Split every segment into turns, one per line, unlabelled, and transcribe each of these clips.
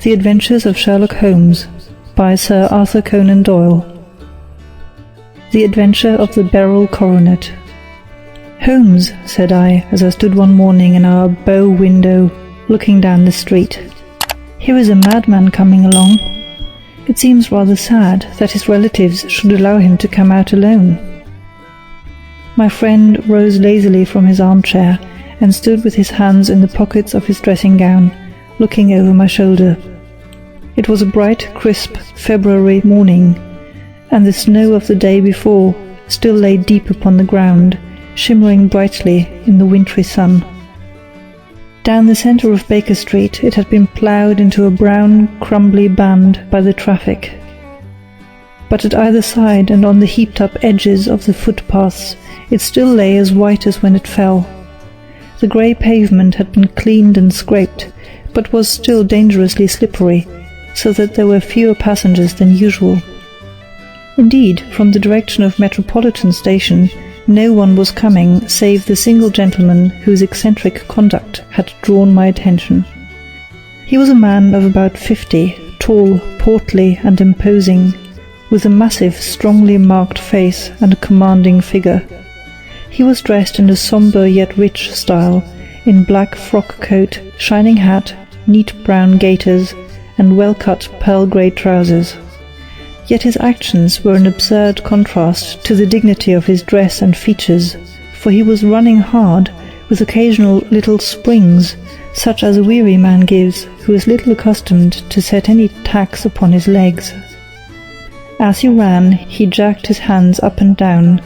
The Adventures of Sherlock Holmes by Sir Arthur Conan Doyle. The Adventure of the Beryl Coronet. "Holmes," said I, as I stood one morning in our bow window looking down the street, "here is a madman coming along. It seems rather sad that his relatives should allow him to come out alone." My friend rose lazily from his armchair and stood with his hands in the pockets of his dressing gown, looking over my shoulder. It was a bright, crisp February morning, and the snow of the day before still lay deep upon the ground, shimmering brightly in the wintry sun. Down the centre of Baker Street it had been ploughed into a brown, crumbly band by the traffic. But at either side and on the heaped-up edges of the footpaths it still lay as white as when it fell. The grey pavement had been cleaned and scraped, but was still dangerously slippery, so that there were fewer passengers than usual. Indeed, from the direction of Metropolitan Station, no one was coming save the single gentleman whose eccentric conduct had drawn my attention. He was a man of about 50, tall, portly, and imposing, with a massive, strongly marked face and a commanding figure. He was dressed in a sombre yet rich style, in black frock coat, shining hat, neat brown gaiters, and well-cut pearl-grey trousers. Yet his actions were an absurd contrast to the dignity of his dress and features, for he was running hard, with occasional little springs, such as a weary man gives who is little accustomed to set any tax upon his legs. As he ran, he jerked his hands up and down,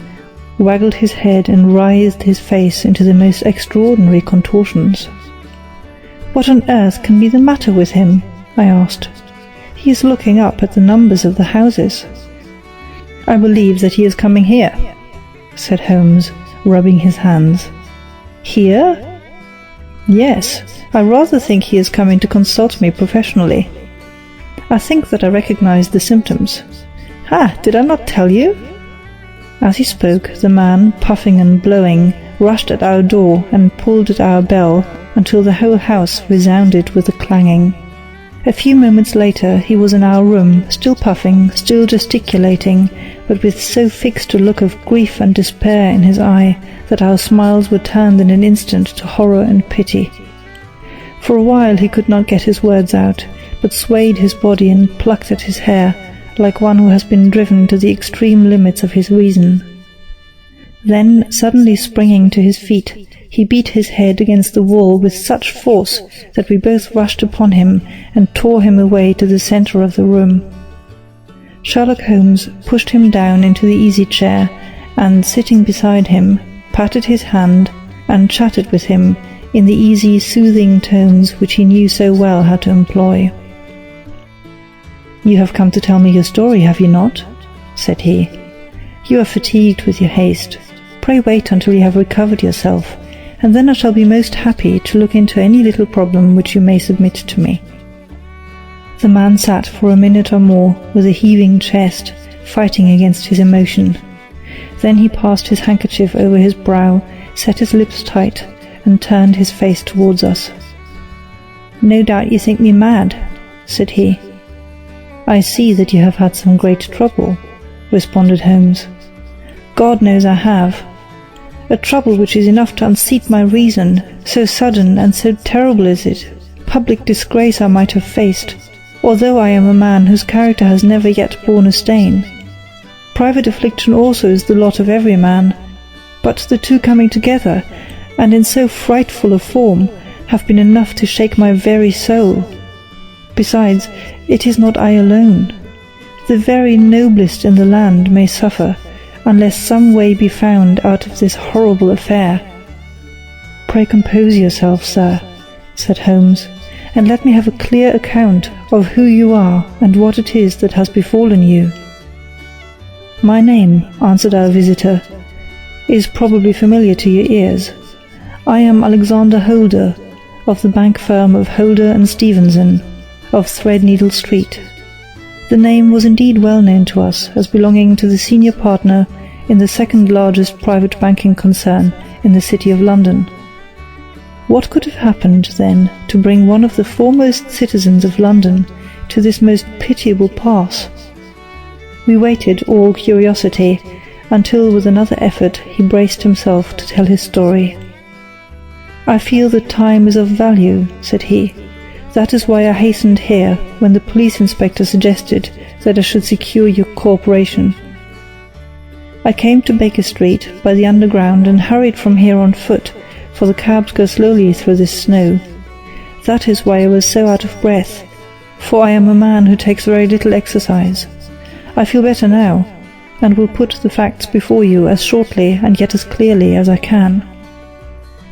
waggled his head and writhed his face into the most extraordinary contortions. "What on earth can be the matter with him?" I asked. "He is looking up at the numbers of the houses." "I believe that he is coming here," said Holmes, rubbing his hands. "Here?" "Yes, I rather think he is coming to consult me professionally. I think that I recognize the symptoms. Ha! Did I not tell you?" As he spoke, the man, puffing and blowing, rushed at our door and pulled at our bell until the whole house resounded with the clanging. A few moments later he was in our room, still puffing, still gesticulating, but with so fixed a look of grief and despair in his eye that our smiles were turned in an instant to horror and pity. For a while he could not get his words out, but swayed his body and plucked at his hair, like one who has been driven to the extreme limits of his reason. Then, suddenly springing to his feet, he beat his head against the wall with such force that we both rushed upon him and tore him away to the centre of the room. Sherlock Holmes pushed him down into the easy-chair and, sitting beside him, patted his hand and chatted with him in the easy, soothing tones which he knew so well how to employ. "You have come to tell me your story, have you not?" said he. "You are fatigued with your haste. Pray wait until you have recovered yourself, and then I shall be most happy to look into any little problem which you may submit to me." The man sat for a minute or more with a heaving chest, fighting against his emotion. Then he passed his handkerchief over his brow, set his lips tight, and turned his face towards us. "No doubt you think me mad," said he. "I see that you have had some great trouble," responded Holmes. "God knows I have. A trouble which is enough to unseat my reason, so sudden and so terrible is it. Public disgrace I might have faced, although I am a man whose character has never yet borne a stain. Private affliction also is the lot of every man, but the two coming together, and in so frightful a form, have been enough to shake my very soul. Besides, it is not I alone. The very noblest in the land may suffer, unless some way be found out of this horrible affair." "Pray compose yourself, sir," said Holmes, "and let me have a clear account of who you are and what it is that has befallen you." "My name," answered our visitor, "is probably familiar to your ears. I am Alexander Holder, of the bank firm of Holder and Stevenson, of Threadneedle Street." The name was indeed well known to us as belonging to the senior partner in the second largest private banking concern in the City of London. What could have happened, then, to bring one of the foremost citizens of London to this most pitiable pass? We waited, all curiosity, until with another effort he braced himself to tell his story. "I feel that time is of value," said he. "That is why I hastened here when the police inspector suggested that I should secure your cooperation. I came to Baker Street by the Underground and hurried from here on foot, for the cabs go slowly through this snow. That is why I was so out of breath, for I am a man who takes very little exercise. I feel better now, and will put the facts before you as shortly and yet as clearly as I can.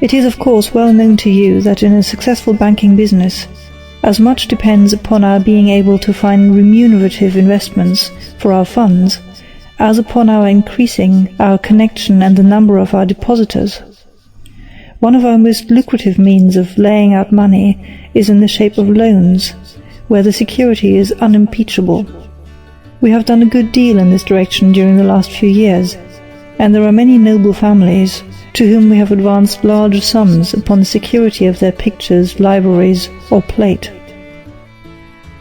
It is of course well known to you that in a successful banking business, as much depends upon our being able to find remunerative investments for our funds, as upon our increasing our connection and the number of our depositors. One of our most lucrative means of laying out money is in the shape of loans, where the security is unimpeachable. We have done a good deal in this direction during the last few years, and there are many noble families to whom we have advanced large sums upon the security of their pictures, libraries, or plate.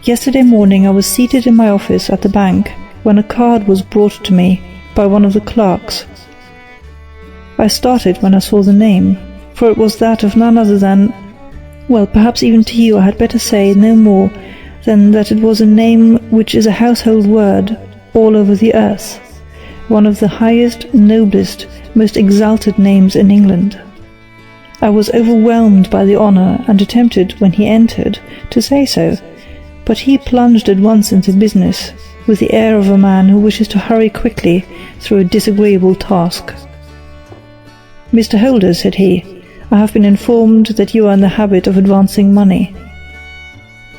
Yesterday morning I was seated in my office at the bank when a card was brought to me by one of the clerks. I started when I saw the name, for it was that of none other than— well, perhaps even to you I had better say no more than that it was a name which is a household word all over the earth, one of the highest, noblest, most exalted names in England. I was overwhelmed by the honour and attempted, when he entered, to say so, but he plunged at once into business, with the air of a man who wishes to hurry quickly through a disagreeable task. "Mr. Holder," said he, "I have been informed that you are in the habit of advancing money."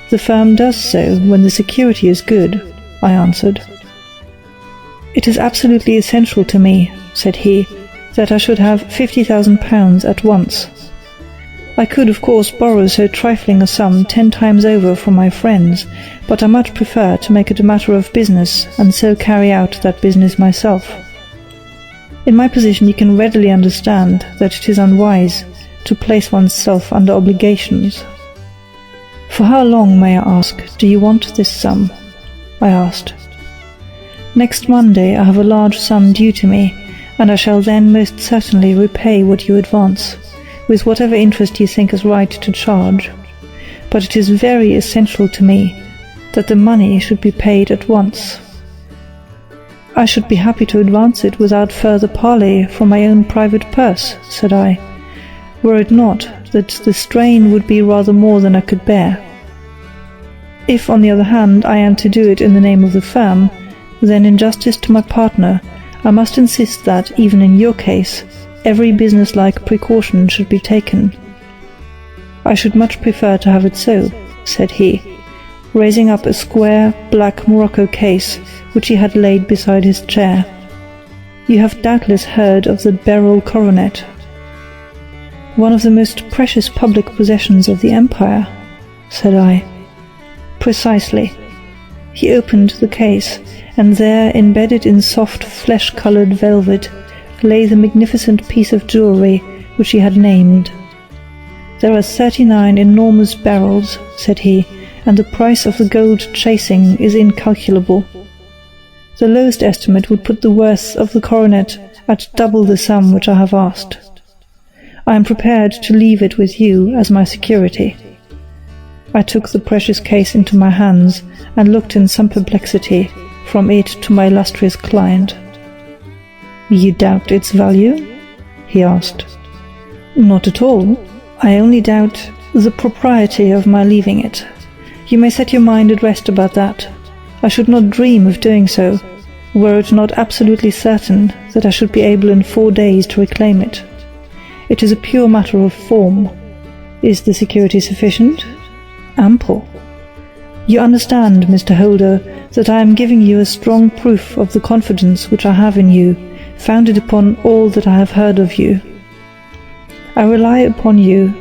"The firm does so when the security is good," I answered. "It is absolutely essential to me," said he, "that I should have £50,000 at once. I could, of course, borrow so trifling a sum 10 times over from my friends, but I much prefer to make it a matter of business and so carry out that business myself. In my position you can readily understand that it is unwise to place oneself under obligations. For how long, may I ask, do you want this sum?" I asked. "Next Monday I have a large sum due to me, and I shall then most certainly repay what you advance, with whatever interest you think is right to charge. But it is very essential to me that the money should be paid at once." "I should be happy to advance it without further parley from my own private purse," said I, "were it not that the strain would be rather more than I could bear. If, on the other hand, I am to do it in the name of the firm, then in justice to my partner, I must insist that, even in your case, every business-like precaution should be taken." "I should much prefer to have it so," said he, raising up a square, black morocco case which he had laid beside his chair. "You have doubtless heard of the beryl coronet." "One of the most precious public possessions of the Empire," said I. "Precisely." He opened the case, and there, embedded in soft, flesh-coloured velvet, lay the magnificent piece of jewellery which he had named. "There are 39 enormous beryls," said he, "and the price of the gold chasing is incalculable. The lowest estimate would put the worth of the coronet at double the sum which I have asked. I am prepared to leave it with you as my security." I took the precious case into my hands and looked in some perplexity from it to my illustrious client. "You doubt its value?" he asked. "Not at all. I only doubt the propriety of my leaving it. You may set your mind at rest about that. I should not dream of doing so, were it not absolutely certain that I should be able in 4 days to reclaim it. It is a pure matter of form. Is the security sufficient? Ample. You understand, Mr. Holder, that I am giving you a strong proof of the confidence which I have in you, founded upon all that I have heard of you. I rely upon you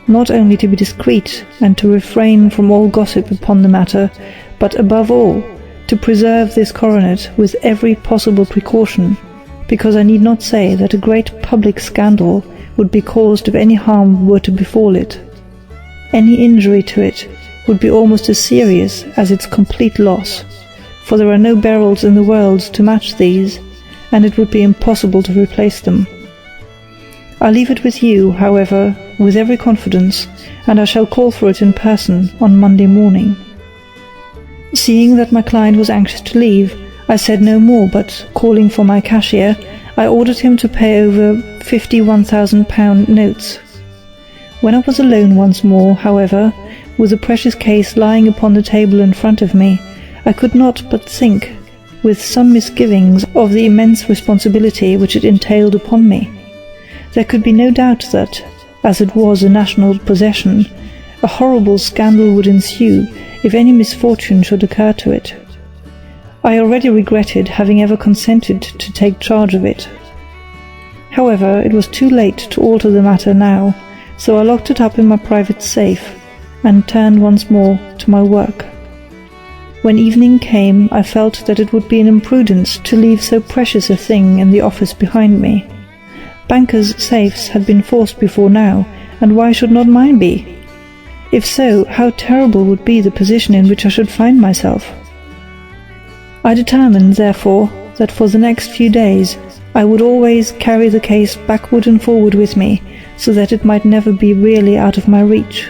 not only to be discreet and to refrain from all gossip upon the matter, but above all to preserve this coronet with every possible precaution, because I need not say that a great public scandal would be caused if any harm were to befall it. Any injury to it would be almost as serious as its complete loss, for there are no beryls in the world to match these, and it would be impossible to replace them. I leave it with you, however, with every confidence, and I shall call for it in person on Monday morning." Seeing that my client was anxious to leave, I said no more, but, calling for my cashier, I ordered him to pay over 51,000 notes. When I was alone once more, however, with the precious case lying upon the table in front of me, I could not but think, with some misgivings, of the immense responsibility which it entailed upon me. There could be no doubt that, as it was a national possession, a horrible scandal would ensue if any misfortune should occur to it. I already regretted having ever consented to take charge of it. However, it was too late to alter the matter now, so I locked it up in my private safe, and turned once more to my work. When evening came, I felt that it would be an imprudence to leave so precious a thing in the office behind me. Bankers' safes had been forced before now, and why should not mine be? If so, how terrible would be the position in which I should find myself. I determined, therefore, that for the next few days I would always carry the case backward and forward with me, so that it might never be really out of my reach.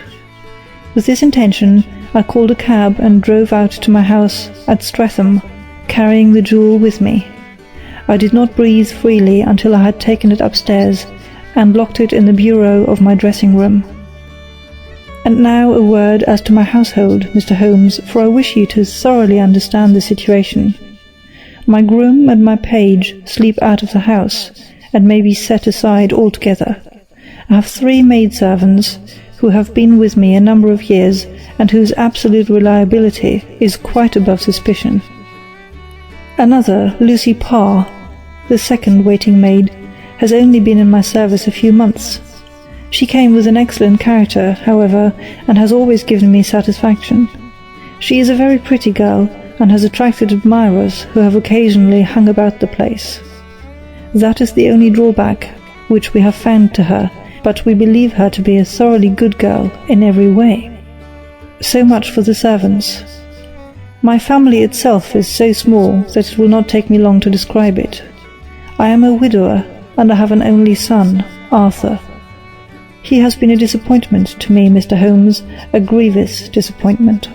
With this intention, I called a cab and drove out to my house at Streatham, carrying the jewel with me. I did not breathe freely until I had taken it upstairs and locked it in the bureau of my dressing-room. And now a word as to my household, Mr. Holmes, for I wish you to thoroughly understand the situation. My groom and my page sleep out of the house, and may be set aside altogether. I have 3 maidservants, who have been with me a number of years, and whose absolute reliability is quite above suspicion. Another, Lucy Parr, the second waiting maid, has only been in my service a few months. She came with an excellent character, however, and has always given me satisfaction. She is a very pretty girl, and has attracted admirers who have occasionally hung about the place. That is the only drawback which we have found to her, but we believe her to be a thoroughly good girl in every way. So much for the servants. My family itself is so small that it will not take me long to describe it. I am a widower, and I have an only son, Arthur. He has been a disappointment to me, Mr. Holmes, a grievous disappointment.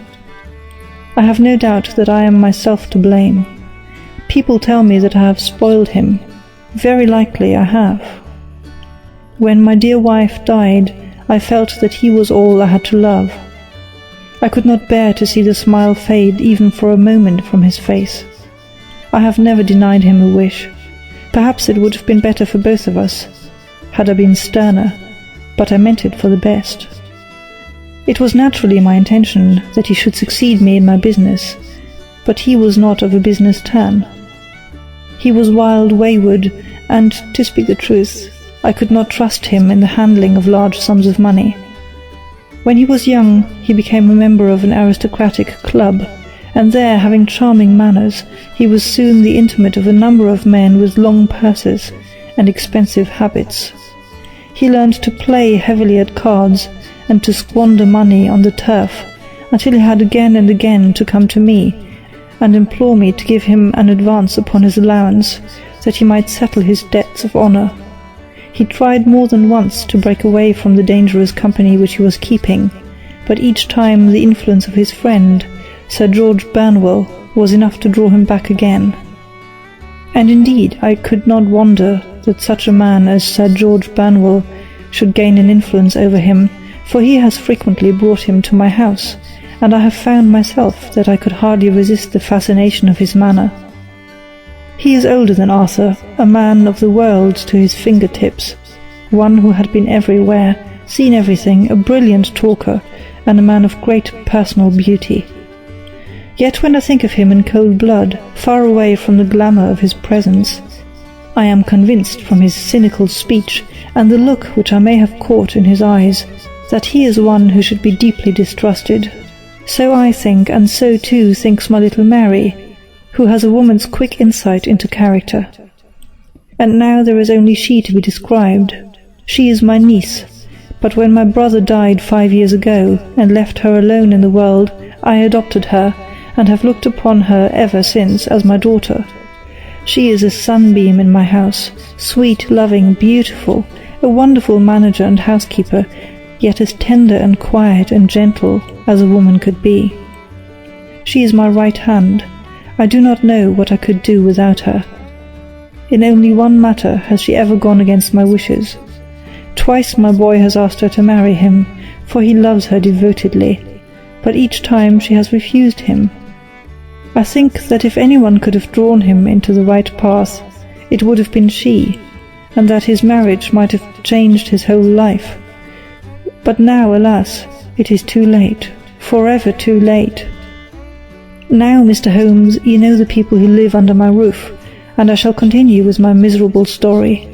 I have no doubt that I am myself to blame. People tell me that I have spoiled him. Very likely I have. When my dear wife died, I felt that he was all I had to love. I could not bear to see the smile fade even for a moment from his face. I have never denied him a wish. Perhaps it would have been better for both of us, had I been sterner, but I meant it for the best. It was naturally my intention that he should succeed me in my business, but he was not of a business turn. He was wild, wayward, and, to speak the truth, I could not trust him in the handling of large sums of money. When he was young, he became a member of an aristocratic club, and there, having charming manners, he was soon the intimate of a number of men with long purses and expensive habits. He learned to play heavily at cards and to squander money on the turf, until he had again and again to come to me and implore me to give him an advance upon his allowance, that he might settle his debts of honour. He tried more than once to break away from the dangerous company which he was keeping, but each time the influence of his friend, Sir George Burnwell, was enough to draw him back again. And indeed I could not wonder that such a man as Sir George Burnwell should gain an influence over him, for he has frequently brought him to my house, and I have found myself that I could hardly resist the fascination of his manner. He is older than Arthur, a man of the world to his fingertips, one who had been everywhere, seen everything, a brilliant talker, and a man of great personal beauty. Yet when I think of him in cold blood, far away from the glamour of his presence, I am convinced from his cynical speech and the look which I may have caught in his eyes, that he is one who should be deeply distrusted. So I think, and so too thinks my little Mary, who has a woman's quick insight into character. and now there is only she to be described. She is my niece, but when my brother died 5 years ago and left her alone in the world, I adopted her, and have looked upon her ever since as my daughter. She is a sunbeam in my house, sweet, loving, beautiful, a wonderful manager and housekeeper, yet as tender and quiet and gentle as a woman could be. She is my right hand. I do not know what I could do without her. In only one matter has she ever gone against my wishes. Twice my boy has asked her to marry him, for he loves her devotedly, but each time she has refused him. I think that if anyone could have drawn him into the right path, it would have been she, and that his marriage might have changed his whole life. But now, alas, it is too late, forever too late. Now, Mr. Holmes, you know the people who live under my roof, and I shall continue with my miserable story.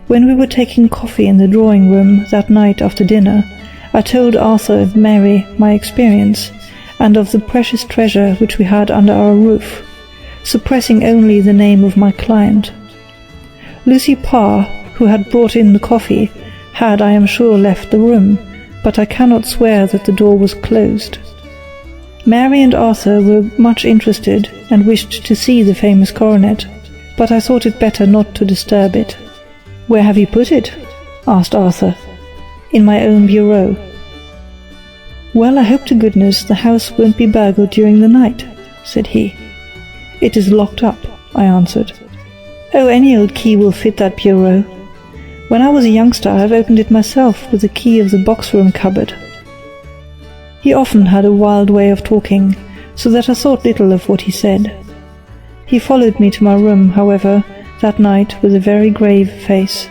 When we were taking coffee in the drawing-room that night after dinner, I told Arthur and Mary my experience, and of the precious treasure which we had under our roof, suppressing only the name of my client. Lucy Parr, who had brought in the coffee, had, I am sure, left the room, but I cannot swear that the door was closed. Mary and Arthur were much interested and wished to see the famous coronet, but I thought it better not to disturb it. "Where have you put it?" asked Arthur. "In my own bureau." "Well, I hope to goodness the house won't be burgled during the night," said he. "It is locked up," I answered. "Oh, any old key will fit that bureau. When I was a youngster I've opened it myself with the key of the box-room cupboard." He often had a wild way of talking, so that I thought little of what he said. He followed me to my room, however, that night with a very grave face.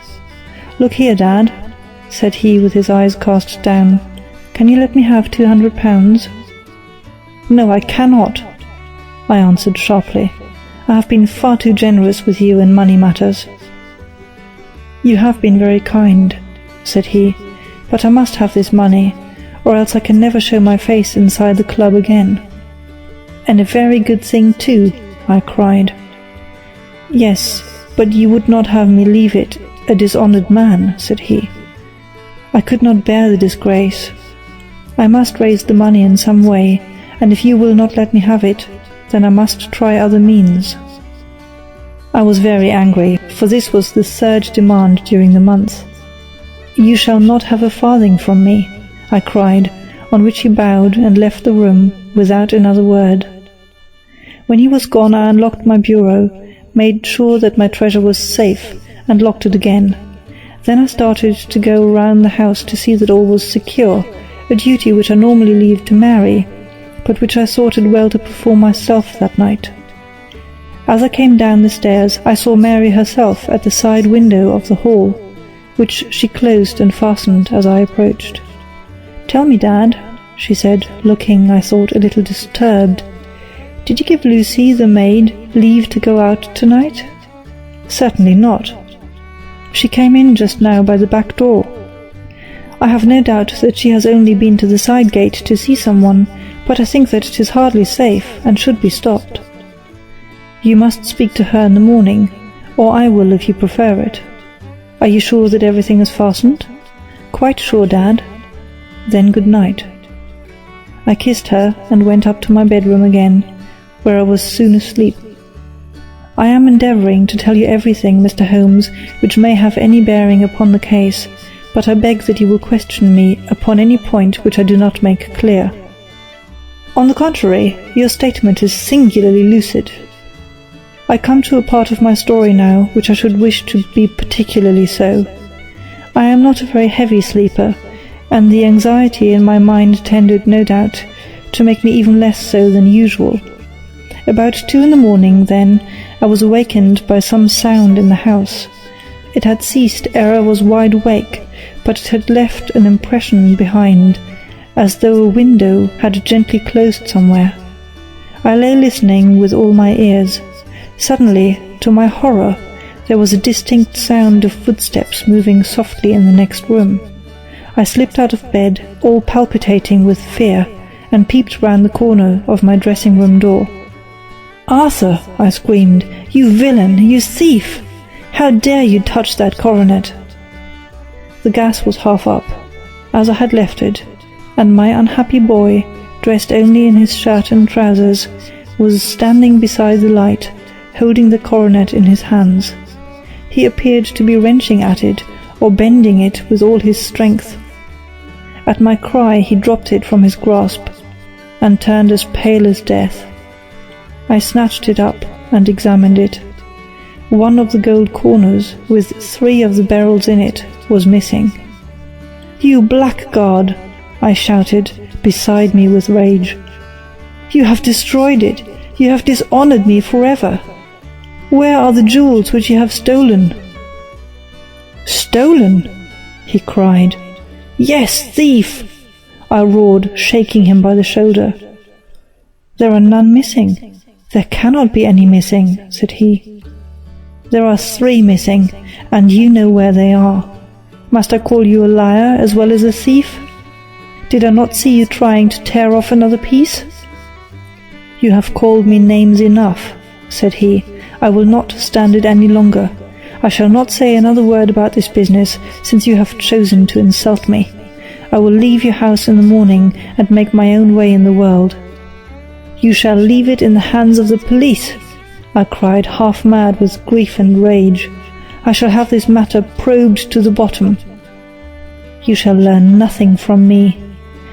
"Look here, Dad," said he with his eyes cast down. "Can you let me have £200? "No, I cannot," I answered sharply. "I have been far too generous with you in money matters." "You have been very kind," said he, "but I must have this money, or else I can never show my face inside the club again." "And a very good thing too," I cried. "Yes, but you would not have me leave it a dishonoured man," said he. "I could not bear the disgrace. I must raise the money in some way, and if you will not let me have it, then I must try other means." I was very angry, for this was the third demand during the month. "You shall not have a farthing from me," I cried, on which he bowed and left the room without another word. When he was gone I unlocked my bureau, made sure that my treasure was safe, and locked it again. Then I started to go round the house to see that all was secure, a duty which I normally leave to Mary, but which I thought it well to perform myself that night. As I came down the stairs I saw Mary herself at the side window of the hall, which she closed and fastened as I approached. "Tell me, Dad," she said, looking, I thought, a little disturbed, "did you give Lucy, the maid, leave to go out tonight?" "Certainly not. She came in just now by the back door. I have no doubt that she has only been to the side gate to see someone, but I think that it is hardly safe, and should be stopped." "You must speak to her in the morning, or I will if you prefer it. Are you sure that everything is fastened?" "Quite sure, Dad." "Then good night." I kissed her and went up to my bedroom again, where I was soon asleep. I am endeavouring to tell you everything, Mr. Holmes, which may have any bearing upon the case, but I beg that you will question me upon any point which I do not make clear. On the contrary, your statement is singularly lucid. I come to a part of my story now which I should wish to be particularly so. I am not a very heavy sleeper, and the anxiety in my mind tended, no doubt, to make me even less so than usual. About 2 in the morning, then, I was awakened by some sound in the house. It had ceased ere I was wide awake, but it had left an impression behind, as though a window had gently closed somewhere. I lay listening with all my ears. Suddenly, to my horror, there was a distinct sound of footsteps moving softly in the next room. I slipped out of bed, all palpitating with fear, and peeped round the corner of my dressing-room door. "Arthur!" I screamed. "You villain! You thief! How dare you touch that coronet?" The gas was half up, as I had left it, and my unhappy boy, dressed only in his shirt and trousers, was standing beside the light, holding the coronet in his hands. He appeared to be wrenching at it, or bending it with all his strength. At my cry he dropped it from his grasp, and turned as pale as death. I snatched it up and examined it. One of the gold corners, with 3 of the barrels in it, was missing. "You blackguard!" I shouted, beside me with rage. "You have destroyed it! You have dishonored me forever! Where are the jewels which you have stolen?" "Stolen?" he cried. "Yes, thief!" I roared, shaking him by the shoulder. "There are none missing. There cannot be any missing," said he. "There are 3 missing, and you know where they are. Must I call you a liar as well as a thief? Did I not see you trying to tear off another piece?" "You have called me names enough," said he. "I will not stand it any longer. I shall not say another word about this business, since you have chosen to insult me. I will leave your house in the morning and make my own way in the world." "You shall leave it in the hands of the police," I cried, half mad with grief and rage. "I shall have this matter probed to the bottom." "You shall learn nothing from me,"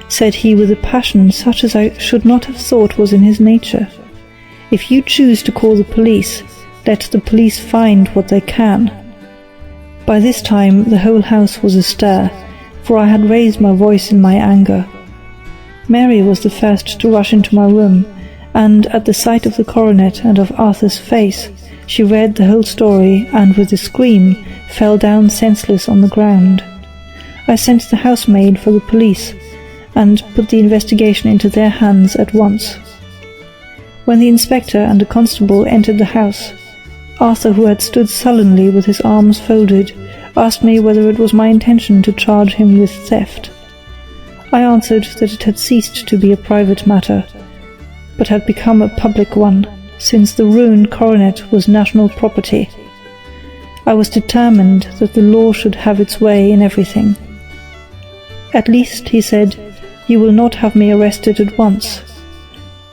said he with a passion such as I should not have thought was in his nature. "If you choose to call the police, let the police find what they can." By this time the whole house was astir, for I had raised my voice in my anger. Mary was the first to rush into my room, and at the sight of the coronet and of Arthur's face, she read the whole story and with a scream fell down senseless on the ground. I sent the housemaid for the police, and put the investigation into their hands at once. When the inspector and a constable entered the house, Arthur, who had stood sullenly with his arms folded, asked me whether it was my intention to charge him with theft. I answered that it had ceased to be a private matter, but had become a public one, since the ruined coronet was national property. I was determined that the law should have its way in everything. "At least," he said, "you will not have me arrested at once.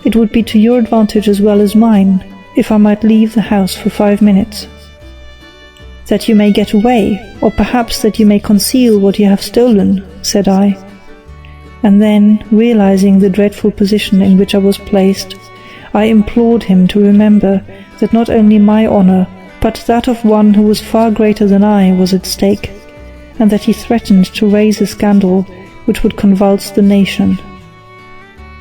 It would be to your advantage as well as mine, if I might leave the house for 5 minutes." "That you may get away, or perhaps that you may conceal what you have stolen," said I. And then, realizing the dreadful position in which I was placed, I implored him to remember that not only my honor, but that of one who was far greater than I was at stake, and that he threatened to raise a scandal which would convulse the nation.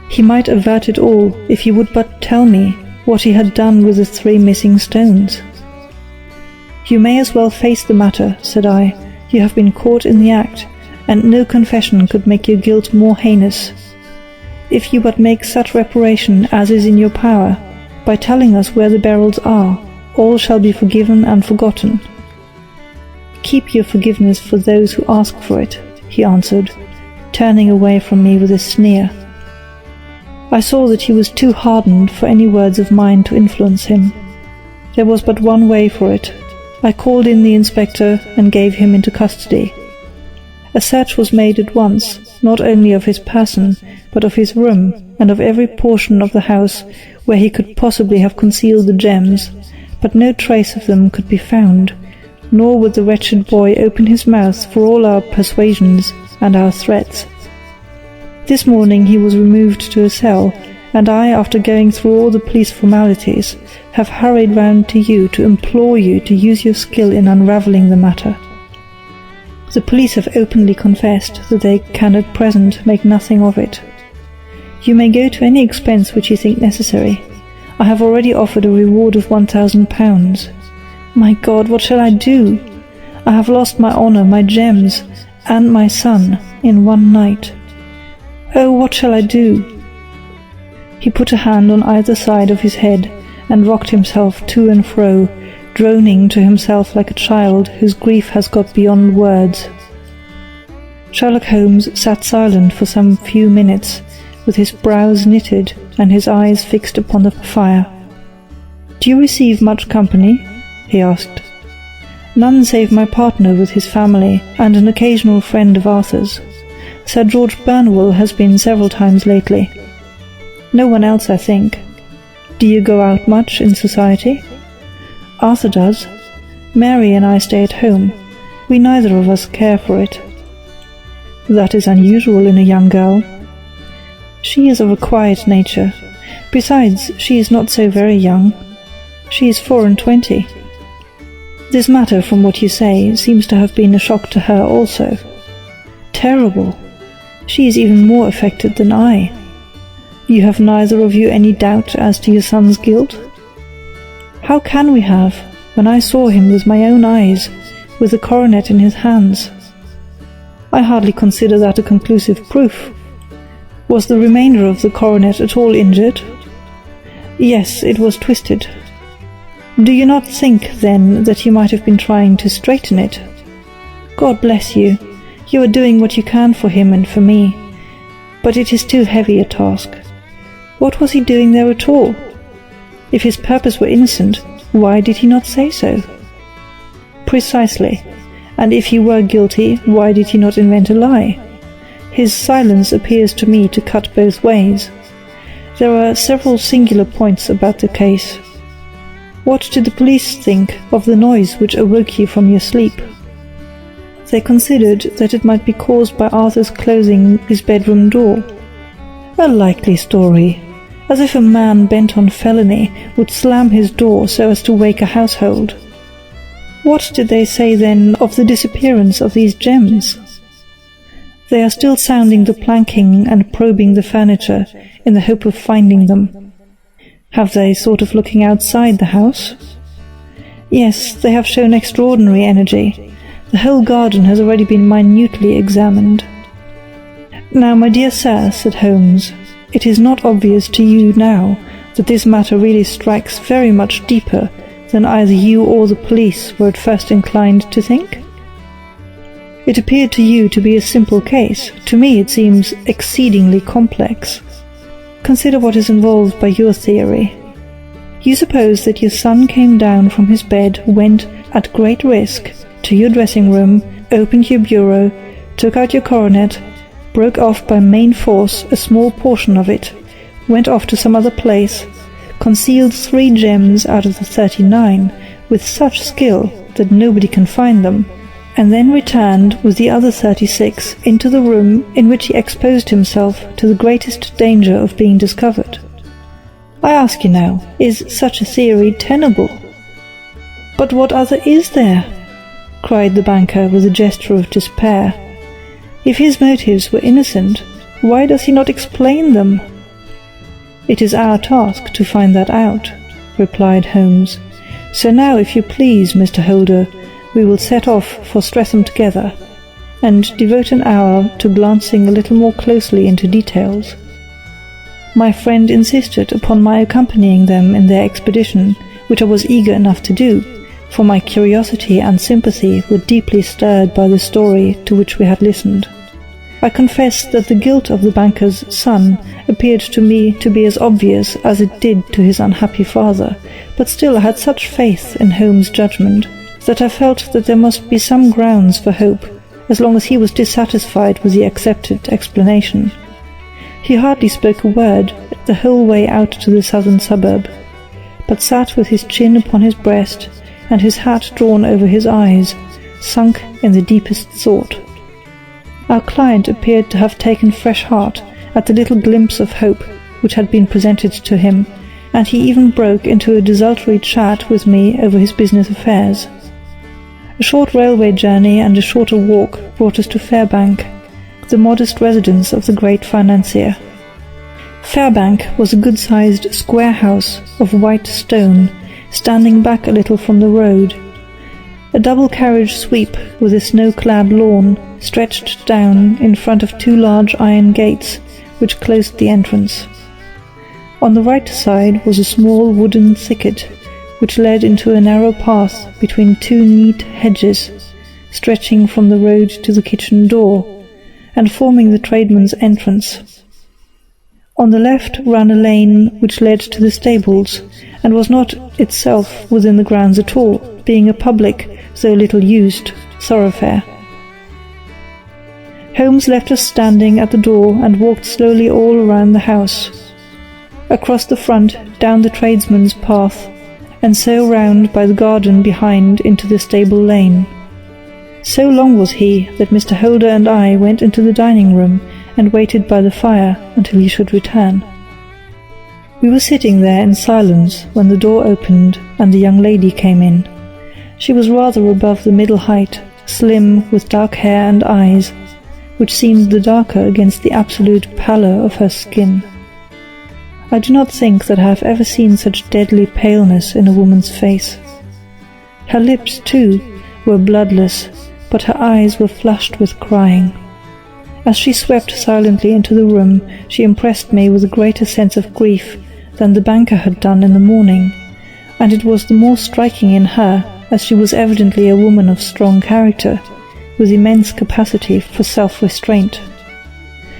He might avert it all if he would but tell me what he had done with the 3 missing stones. "You may as well face the matter," said I. "You have been caught in the act, and no confession could make your guilt more heinous. If you but make such reparation as is in your power, by telling us where the barrels are, all shall be forgiven and forgotten." "Keep your forgiveness for those who ask for it," he answered, turning away from me with a sneer. I saw that he was too hardened for any words of mine to influence him. There was but one way for it. I called in the inspector and gave him into custody. A search was made at once, not only of his person, but of his room, and of every portion of the house where he could possibly have concealed the gems, but no trace of them could be found, nor would the wretched boy open his mouth for all our persuasions and our threats. This morning he was removed to a cell, and I, after going through all the police formalities, have hurried round to you to implore you to use your skill in unravelling the matter. The police have openly confessed that they can at present make nothing of it. You may go to any expense which you think necessary. I have already offered a reward of £1,000. My God, what shall I do? I have lost my honour, my gems, and my son in one night. Oh, what shall I do?" He put a hand on either side of his head and rocked himself to and fro, droning to himself like a child whose grief has got beyond words. Sherlock Holmes sat silent for some few minutes, with his brows knitted and his eyes fixed upon the fire. "Do you receive much company?" he asked. None save my partner with his family and an occasional friend of Arthur's. Sir George Burnwell has been several times lately. No one else, I think. Do you go out much in society? Arthur does. Mary and I stay at home. We neither of us care for it. That is unusual in a young girl. She is of a quiet nature. Besides, she is not so very young. She is 24. This matter, from what you say, seems to have been a shock to her also. Terrible! She is even more affected than I. You have neither of you any doubt as to your son's guilt? How can we have, when I saw him with my own eyes, with the coronet in his hands? I hardly consider that a conclusive proof. Was the remainder of the coronet at all injured? Yes, it was twisted. Do you not think, then, that you might have been trying to straighten it? God bless you. You are doing what you can for him and for me. But it is too heavy a task. What was he doing there at all? If his purpose were innocent, why did he not say so? Precisely. And if he were guilty, why did he not invent a lie? His silence appears to me to cut both ways. There are several singular points about the case. What did the police think of the noise which awoke you from your sleep? They considered that it might be caused by Arthur's closing his bedroom door. A likely story, as if a man bent on felony would slam his door so as to wake a household. What did they say then of the disappearance of these gems? They are still sounding the planking and probing the furniture in the hope of finding them. Have they thought of looking outside the house? Yes, they have shown extraordinary energy. The whole garden has already been minutely examined. Now, my dear sir, said Holmes, it is not obvious to you now that this matter really strikes very much deeper than either you or the police were at first inclined to think? It appeared to you to be a simple case. To me it seems exceedingly complex. Consider what is involved by your theory. You suppose that your son came down from his bed, went, at great risk, to your dressing room, opened your bureau, took out your coronet, broke off by main force a small portion of it, went off to some other place, concealed 3 gems out of the 39 with such skill that nobody can find them, and then returned with the other 36 into the room in which he exposed himself to the greatest danger of being discovered. I ask you now, is such a theory tenable? But what other is there? Cried the banker with a gesture of despair. If his motives were innocent, why does he not explain them? It is our task to find that out, replied Holmes. So now, if you please, Mr. Holder, we will set off for Streatham together, and devote an hour to glancing a little more closely into details. My friend insisted upon my accompanying them in their expedition, which I was eager enough to do, for my curiosity and sympathy were deeply stirred by the story to which we had listened. I confess that the guilt of the banker's son appeared to me to be as obvious as it did to his unhappy father, but still I had such faith in Holmes' judgment that I felt that there must be some grounds for hope, as long as he was dissatisfied with the accepted explanation. He hardly spoke a word the whole way out to the southern suburb, but sat with his chin upon his breast and his hat drawn over his eyes, sunk in the deepest thought. Our client appeared to have taken fresh heart at the little glimpse of hope which had been presented to him, and he even broke into a desultory chat with me over his business affairs. A short railway journey and a shorter walk brought us to Fairbank, the modest residence of the great financier. Fairbank was a good-sized square house of white stone, standing back a little from the road. A double-carriage sweep with a snow-clad lawn stretched down in front of 2 large iron gates which closed the entrance. On the right side was a small wooden thicket which led into a narrow path between 2 neat hedges, stretching from the road to the kitchen door, and forming the tradesman's entrance. On the left ran a lane which led to the stables, and was not itself within the grounds at all, being a public, though little used, thoroughfare. Holmes left us standing at the door and walked slowly all around the house, across the front, down the tradesman's path, and so round by the garden behind into the stable lane. So long was he that Mr. Holder and I went into the dining room and waited by the fire until he should return. We were sitting there in silence when the door opened and the young lady came in. She was rather above the middle height, slim, with dark hair and eyes, which seemed the darker against the absolute pallor of her skin. I do not think that I have ever seen such deadly paleness in a woman's face. Her lips, too, were bloodless, but her eyes were flushed with crying. As she swept silently into the room, she impressed me with a greater sense of grief than the banker had done in the morning, and it was the more striking in her as she was evidently a woman of strong character, with immense capacity for self-restraint.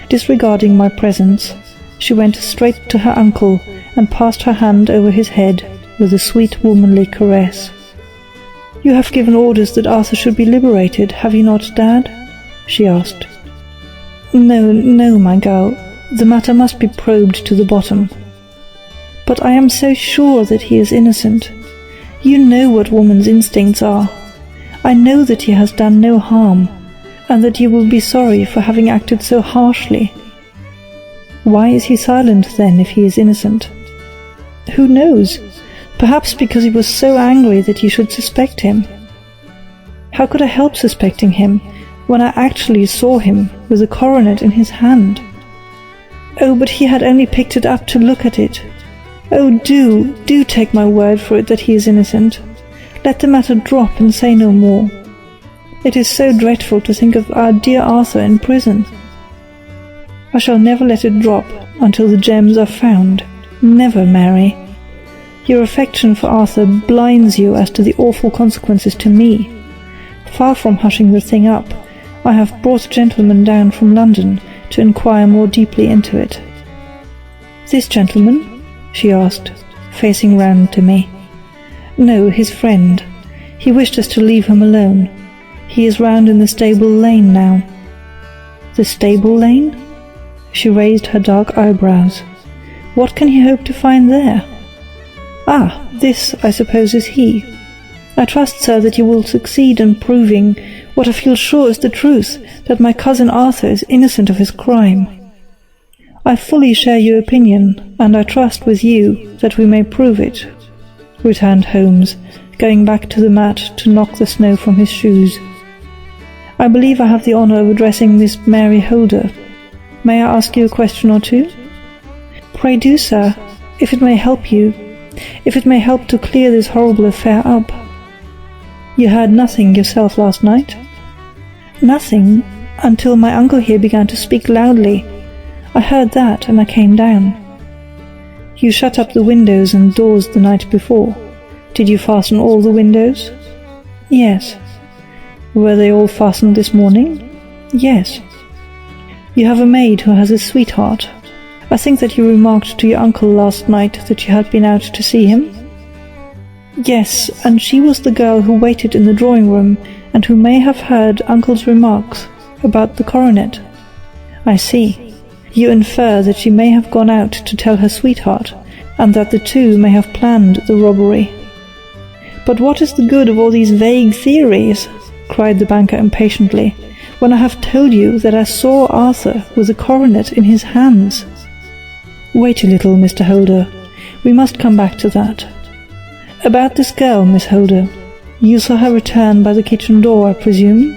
Disregarding my presence, she went straight to her uncle and passed her hand over his head with a sweet womanly caress. "You have given orders that Arthur should be liberated, have you not, Dad?" she asked. No, my girl. The matter must be probed to the bottom. But I am so sure that he is innocent. You know what woman's instincts are. I know that he has done no harm, and that you will be sorry for having acted so harshly. Why is he silent, then, if he is innocent? Who knows? Perhaps because he was so angry that you should suspect him. How could I help suspecting him, when I actually saw him with a coronet in his hand? Oh, but he had only picked it up to look at it. Oh, do take my word for it that he is innocent. Let the matter drop and say no more. It is so dreadful to think of our dear Arthur in prison. I shall never let it drop until the gems are found. Never, Mary. Your affection for Arthur blinds you as to the awful consequences to me. Far from hushing the thing up, I have brought a gentleman down from London to inquire more deeply into it." "This gentleman?" she asked, facing round to me. "No, his friend. He wished us to leave him alone. He is round in the stable lane now." "The stable lane?" She raised her dark eyebrows. "What can he hope to find there?" "Ah, this, I suppose, is he. I trust, sir, that you will succeed in proving what I feel sure is the truth, that my cousin Arthur is innocent of his crime." "I fully share your opinion, and I trust with you that we may prove it," returned Holmes, going back to the mat to knock the snow from his shoes. "I believe I have the honour of addressing Miss Mary Holder. May I ask you a question or two?" "Pray do, sir, if it may help you, if it may help to clear this horrible affair up." "You heard nothing yourself last night?" "Nothing, until my uncle here began to speak loudly. I heard that, and I came down." "You shut up the windows and doors the night before. Did you fasten all the windows?" "Yes." "Were they all fastened this morning?" "Yes." "You have a maid who has a sweetheart. I think that you remarked to your uncle last night that you had been out to see him?" "Yes, and she was the girl who waited in the drawing-room, and who may have heard uncle's remarks about the coronet." "I see. You infer that she may have gone out to tell her sweetheart, and that the two may have planned the robbery." "But what is the good of all these vague theories?" cried the banker impatiently, "when I have told you that I saw Arthur with the coronet in his hands." "Wait a little, Mr. Holder. We must come back to that. About this girl, Miss Holder. You saw her return by the kitchen door, I presume?"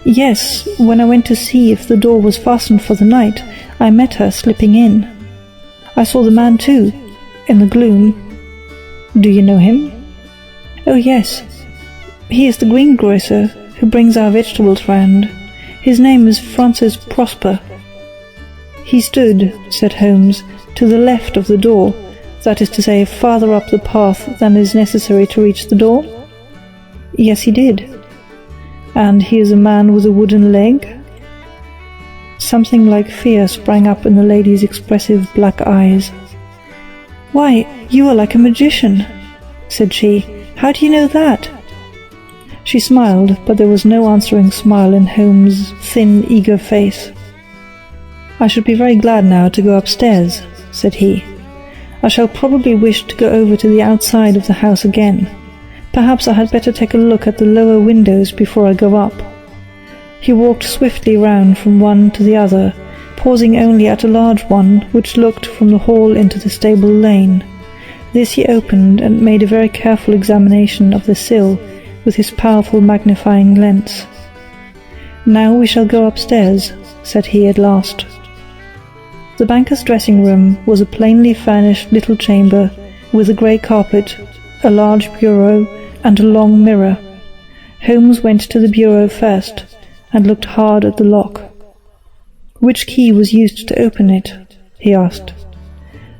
"Yes, when I went to see if the door was fastened for the night, I met her slipping in. I saw the man too, in the gloom." "Do you know him?" "Oh, yes. He is the greengrocer who brings our vegetables round. His name is Francis Prosper." "He stood," said Holmes, "to the left of the door, that is to say, farther up the path than is necessary to reach the door?" "Yes, he did." "And he is a man with a wooden leg?" Something like fear sprang up in the lady's expressive black eyes. "Why, you are like a magician," said she. "How do you know that?" She smiled, but there was no answering smile in Holmes' thin, eager face. "I should be very glad now to go upstairs," said he. "I shall probably wish to go over to the outside of the house again. Perhaps I had better take a look at the lower windows before I go up." He walked swiftly round from one to the other, pausing only at a large one which looked from the hall into the stable lane. This he opened and made a very careful examination of the sill with his powerful magnifying lens. "Now we shall go upstairs," said he at last. The banker's dressing-room was a plainly furnished little chamber with a grey carpet, a large bureau, and a long mirror. Holmes went to the bureau first and looked hard at the lock. "Which key was used to open it?" he asked.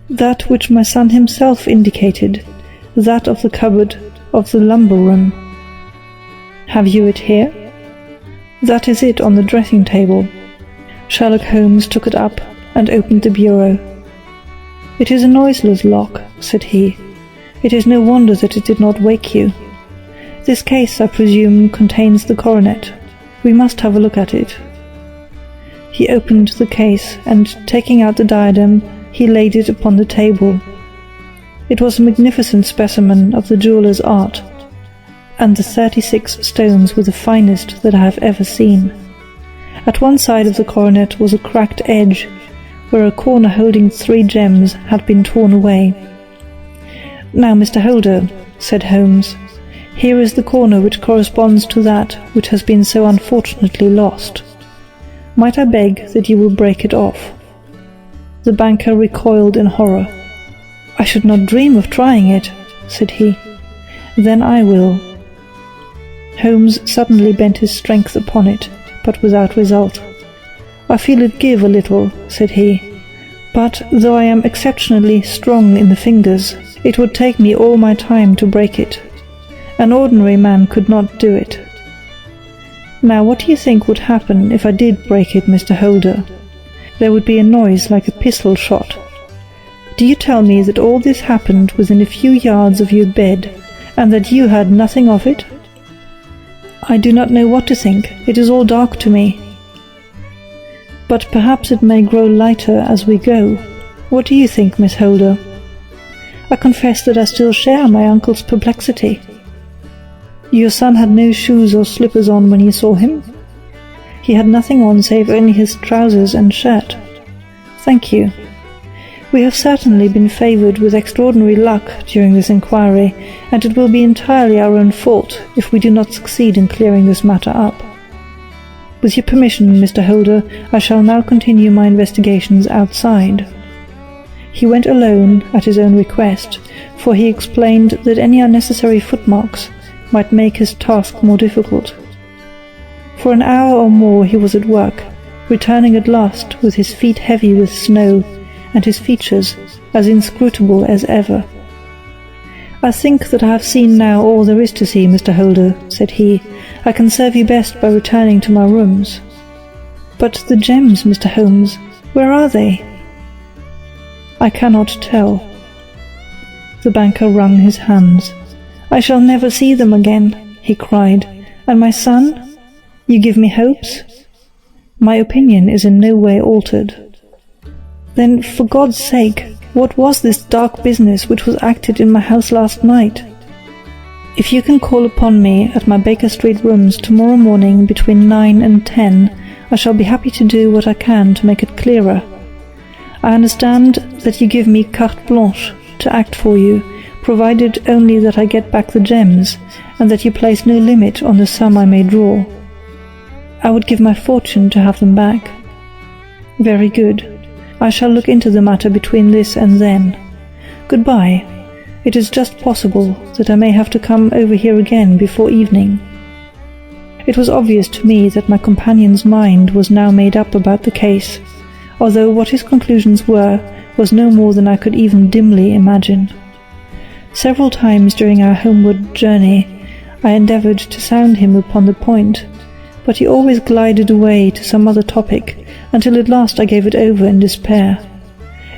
"That which my son himself indicated, that of the cupboard of the lumber room." "Have you it here?" "That is it on the dressing-table." Sherlock Holmes took it up and opened the bureau. "It is a noiseless lock," said he. "It is no wonder that it did not wake you. This case, I presume, contains the coronet. We must have a look at it." He opened the case, and taking out the diadem, he laid it upon the table. It was a magnificent specimen of the jeweller's art, and the 36 stones were the finest that I have ever seen. At one side of the coronet was a cracked edge, where a corner holding 3 gems had been torn away. "Now, Mr. Holder," said Holmes, "here is the corner which corresponds to that which has been so unfortunately lost. Might I beg that you will break it off?" The banker recoiled in horror. "I should not dream of trying it," said he. "Then I will." Holmes suddenly bent his strength upon it, but without result. "I feel it give a little," said he, "but though I am exceptionally strong in the fingers, it would take me all my time to break it. An ordinary man could not do it. Now, what do you think would happen if I did break it, Mr. Holder? There would be a noise like a pistol shot. Do you tell me that all this happened within a few yards of your bed, and that you heard nothing of it?" "I do not know what to think. It is all dark to me." "But perhaps it may grow lighter as we go. What do you think, Miss Holder?" "I confess that I still share my uncle's perplexity." "Your son had no shoes or slippers on when you saw him?" "He had nothing on save only his trousers and shirt." "Thank you. We have certainly been favoured with extraordinary luck during this inquiry, and it will be entirely our own fault if we do not succeed in clearing this matter up. With your permission, Mr. Holder, I shall now continue my investigations outside." He went alone at his own request, for he explained that any unnecessary footmarks might make his task more difficult. For an hour or more he was at work, returning at last with his feet heavy with snow, and his features as inscrutable as ever. "I think that I have seen now all there is to see, Mr. Holder," said he. "I can serve you best by returning to my rooms." "But the gems, Mr. Holmes, where are they?" "I cannot tell." The banker wrung his hands. "I shall never see them again," he cried. "And my son? You give me hopes?" "My opinion is in no way altered." "Then, for God's sake, what was this dark business which was acted in my house last night?" "If you can call upon me at my Baker Street rooms tomorrow morning between 9 and 10, I shall be happy to do what I can to make it clearer. I understand that you give me carte blanche to act for you, provided only that I get back the gems, and that you place no limit on the sum I may draw. I would give my fortune to have them back." "Very good. I shall look into the matter between this and then. Goodbye. It is just possible that I may have to come over here again before evening." It was obvious to me that my companion's mind was now made up about the case, although what his conclusions were was no more than I could even dimly imagine. Several times during our homeward journey I endeavoured to sound him upon the point, but he always glided away to some other topic, until at last I gave it over in despair.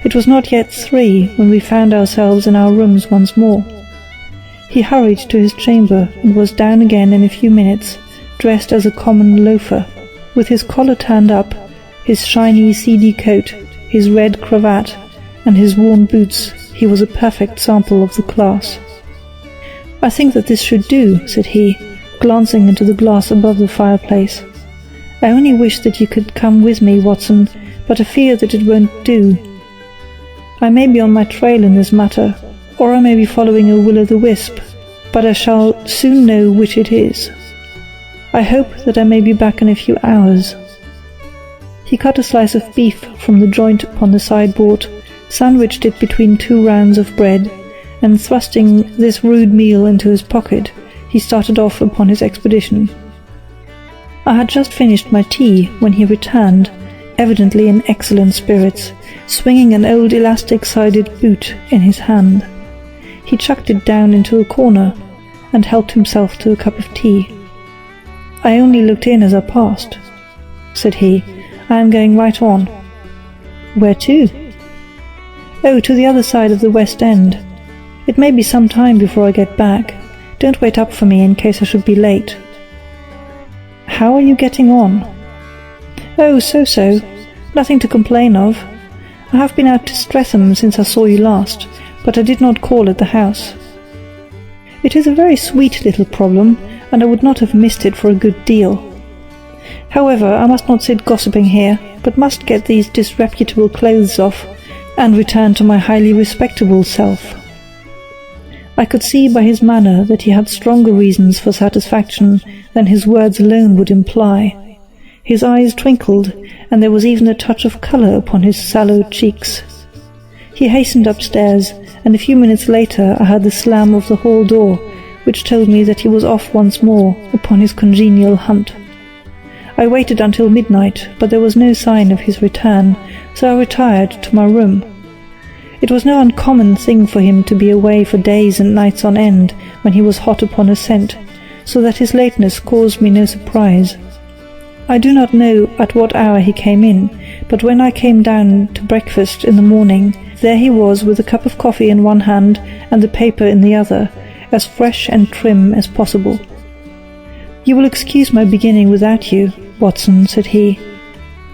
It was not yet 3 when we found ourselves in our rooms once more. He hurried to his chamber and was down again in a few minutes, dressed as a common loafer, with his collar turned up, his shiny seedy coat, his red cravat, and his worn boots. He was a perfect sample of the class. "I think that this should do," said he, glancing into the glass above the fireplace. "I only wish that you could come with me, Watson, but I fear that it won't do. I may be on my trail in this matter, or I may be following a will-o'-the-wisp, but I shall soon know which it is. I hope that I may be back in a few hours." He cut a slice of beef from the joint upon the sideboard, sandwiched it between 2 rounds of bread, and thrusting this rude meal into his pocket, he started off upon his expedition. I had just finished my tea when he returned, evidently in excellent spirits, swinging an old elastic-sided boot in his hand. He chucked it down into a corner, and helped himself to a cup of tea. "I only looked in as I passed," said he. "I am going right on." "Where to?" "Oh, to the other side of the West End. It may be some time before I get back. Don't wait up for me in case I should be late." "How are you getting on?" "Oh, so-so. Nothing to complain of. I have been out to Streatham since I saw you last, but I did not call at the house. It is a very sweet little problem, and I would not have missed it for a good deal. However, I must not sit gossiping here, but must get these disreputable clothes off, and return to my highly respectable self." I could see by his manner that he had stronger reasons for satisfaction than his words alone would imply. His eyes twinkled, and there was even a touch of colour upon his sallow cheeks. He hastened upstairs, and a few minutes later I heard the slam of the hall door, which told me that he was off once more upon his congenial hunt. I waited until midnight, but there was no sign of his return, so I retired to my room. It was no uncommon thing for him to be away for days and nights on end when he was hot upon a scent, so that his lateness caused me no surprise. I do not know at what hour he came in, but when I came down to breakfast in the morning, there he was with a cup of coffee in one hand and the paper in the other, as fresh and trim as possible. "You will excuse my beginning without you, Watson," said he,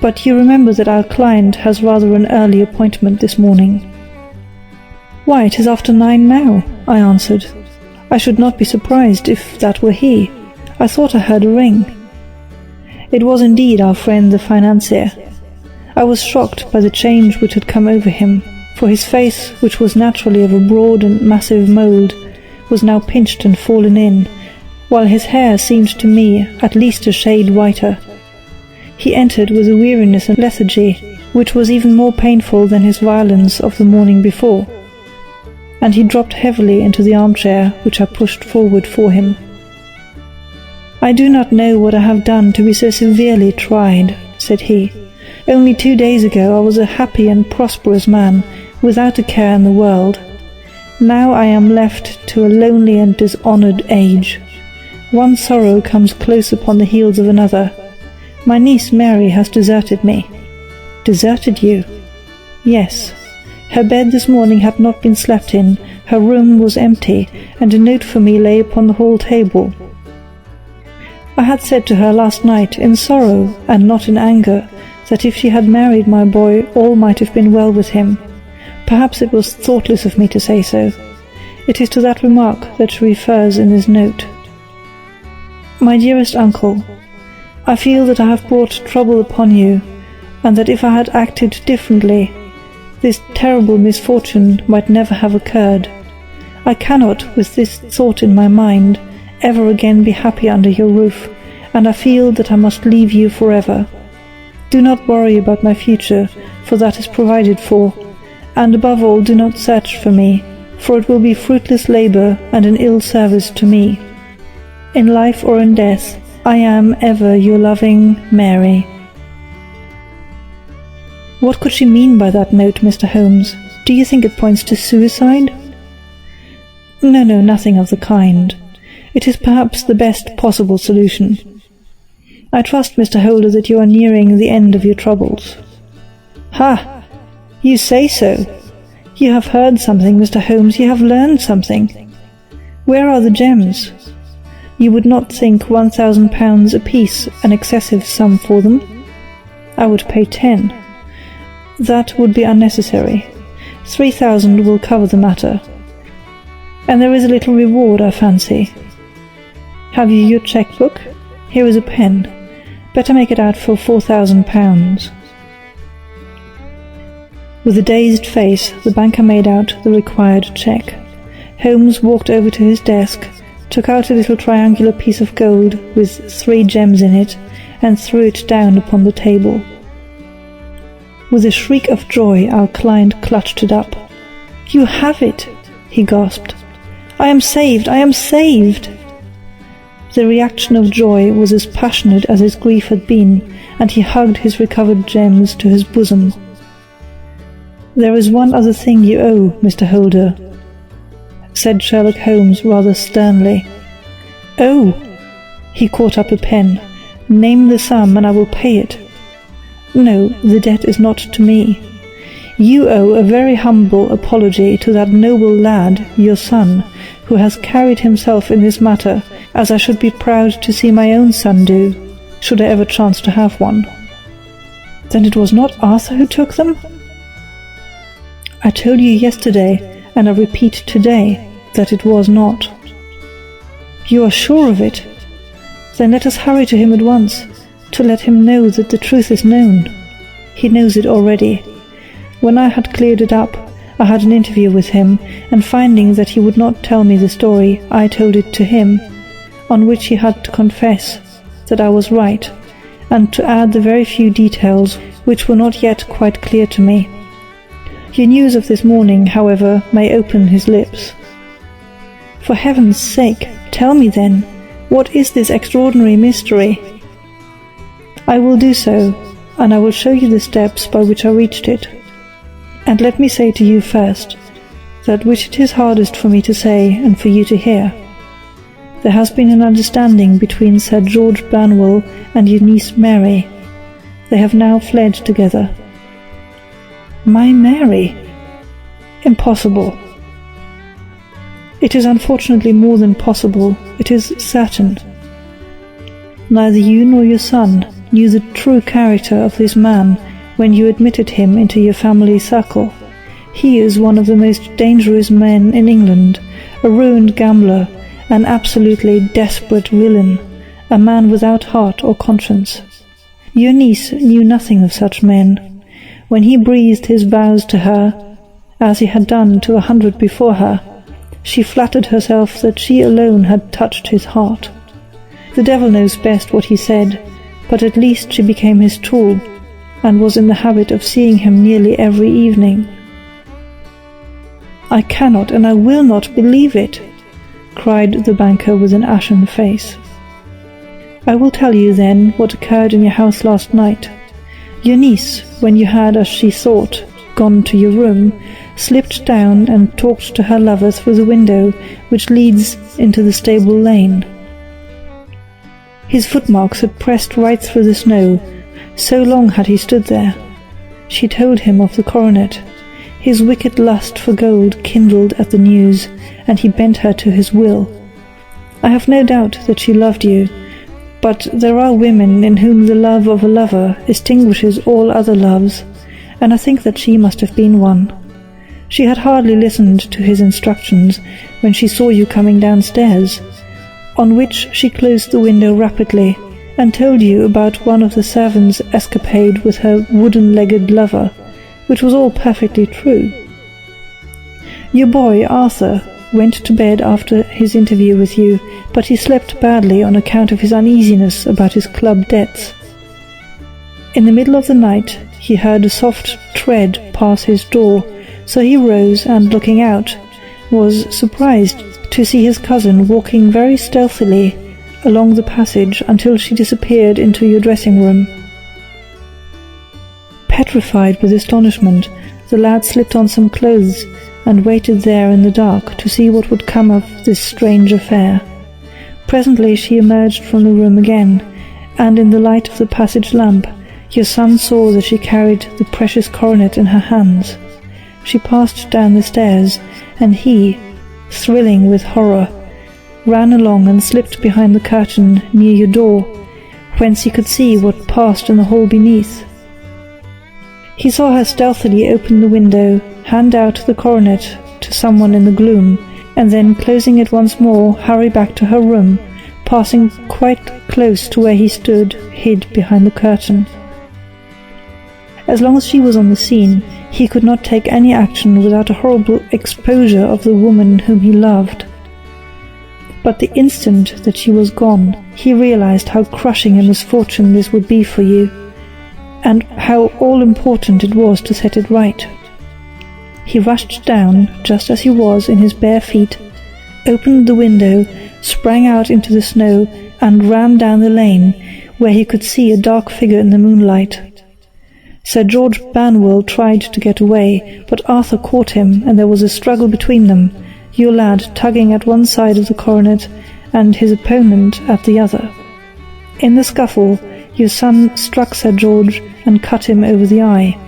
"but you remember that our client has rather an early appointment this morning." "Why, it is after 9 now," I answered. "I should not be surprised if that were he. I thought I heard a ring." It was indeed our friend the financier. I was shocked by the change which had come over him, for his face, which was naturally of a broad and massive mould, was now pinched and fallen in, while his hair seemed to me at least a shade whiter. He entered with a weariness and lethargy which was even more painful than his violence of the morning before, and he dropped heavily into the armchair which I pushed forward for him. "I do not know what I have done to be so severely tried," said he. "Only 2 days ago I was a happy and prosperous man, without a care in the world. Now I am left to a lonely and dishonoured age. One sorrow comes close upon the heels of another. My niece Mary has deserted me." "Deserted you?" "Yes. Her bed this morning had not been slept in, her room was empty, and a note for me lay upon the hall table. I had said to her last night, in sorrow and not in anger, that if she had married my boy all might have been well with him. Perhaps it was thoughtless of me to say so. It is to that remark that she refers in this note. My dearest uncle, I feel that I have brought trouble upon you, and that if I had acted differently, this terrible misfortune might never have occurred. I cannot, with this thought in my mind, ever again be happy under your roof, and I feel that I must leave you forever. Do not worry about my future, for that is provided for, and above all do not search for me, for it will be fruitless labour and an ill service to me. In life or in death, I am ever your loving Mary. What could she mean by that note, Mr. Holmes? Do you think it points to suicide? No, nothing of the kind. It is perhaps the best possible solution. I trust, Mr. Holder, that you are nearing the end of your troubles. Ha! You say so. You have heard something, Mr. Holmes, you have learned something. Where are the gems? You would not think £1,000 apiece an excessive sum for them? I would pay 10. That would be unnecessary. 3,000 will cover the matter. And there is a little reward, I fancy. Have you your cheque-book? Here is a pen. Better make it out for £4,000. With a dazed face, the banker made out the required cheque. Holmes walked over to his desk, took out a little triangular piece of gold with 3 gems in it, and threw it down upon the table. With a shriek of joy, our client clutched it up. "You have it!" he gasped. "I am saved! I am saved!" The reaction of joy was as passionate as his grief had been, and he hugged his recovered gems to his bosom. "There is one other thing you owe, Mr. Holder," said Sherlock Holmes rather sternly. "Oh!" He caught up a pen. "Name the sum and I will pay it." "No, the debt is not to me. You owe a very humble apology to that noble lad, your son, who has carried himself in this matter as I should be proud to see my own son do, should I ever chance to have one." "Then it was not Arthur who took them?" "I told you yesterday, and I repeat today, that it was not." "You are sure of it? Then let us hurry to him at once, to let him know that the truth is known. He knows it already. When I had cleared it up, I had an interview with him, and finding that he would not tell me the story, I told it to him, on which he had to confess that I was right, and to add the very few details which were not yet quite clear to me. Your news of this morning, however, may open his lips. For heaven's sake, tell me then, what is this extraordinary mystery?" "I will do so, and I will show you the steps by which I reached it. And let me say to you first, that which it is hardest for me to say and for you to hear. There has been an understanding between Sir George Banwell and your niece Mary. They have now fled together." "My Mary? Impossible." "It is unfortunately more than possible, it is certain. Neither you nor your son knew the true character of this man when you admitted him into your family circle. He is one of the most dangerous men in England, a ruined gambler, an absolutely desperate villain, a man without heart or conscience. Your niece knew nothing of such men. When he breathed his vows to her, as he had done to 100 before her, she flattered herself that she alone had touched his heart. The devil knows best what he said, but at least she became his tool, and was in the habit of seeing him nearly every evening." "I cannot and I will not believe it," cried the banker with an ashen face. "I will tell you then what occurred in your house last night. Your niece, when you had, as she thought, gone to your room, slipped down and talked to her lover through the window which leads into the stable lane. His footmarks had pressed right through the snow, so long had he stood there. She told him of the coronet. His wicked lust for gold kindled at the news, and he bent her to his will. I have no doubt that she loved you, but there are women in whom the love of a lover extinguishes all other loves, and I think that she must have been one. She had hardly listened to his instructions when she saw you coming downstairs, on which she closed the window rapidly, and told you about one of the servants' escapade with her wooden-legged lover, which was all perfectly true. Your boy, Arthur, went to bed after his interview with you, but he slept badly on account of his uneasiness about his club debts. In the middle of the night he heard a soft tread pass his door, so he rose and, looking out, was surprised to see his cousin walking very stealthily along the passage until she disappeared into your dressing-room. Petrified with astonishment, the lad slipped on some clothes and waited there in the dark to see what would come of this strange affair. Presently she emerged from the room again, and in the light of the passage lamp your son saw that she carried the precious coronet in her hands. She passed down the stairs, and he, thrilling with horror, ran along and slipped behind the curtain near your door, whence he could see what passed in the hall beneath. He saw her stealthily open the window, hand out the coronet to someone in the gloom, and then, closing it once more, hurry back to her room, passing quite close to where he stood, hid behind the curtain. As long as she was on the scene, he could not take any action without a horrible exposure of the woman whom he loved. But the instant that she was gone, he realized how crushing a misfortune this would be for you, and how all-important it was to set it right. He rushed down, just as he was, in his bare feet, opened the window, sprang out into the snow, and ran down the lane, where he could see a dark figure in the moonlight. Sir George Banwell tried to get away, but Arthur caught him, and there was a struggle between them, your lad tugging at one side of the coronet, and his opponent at the other. In the scuffle, your son struck Sir George and cut him over the eye.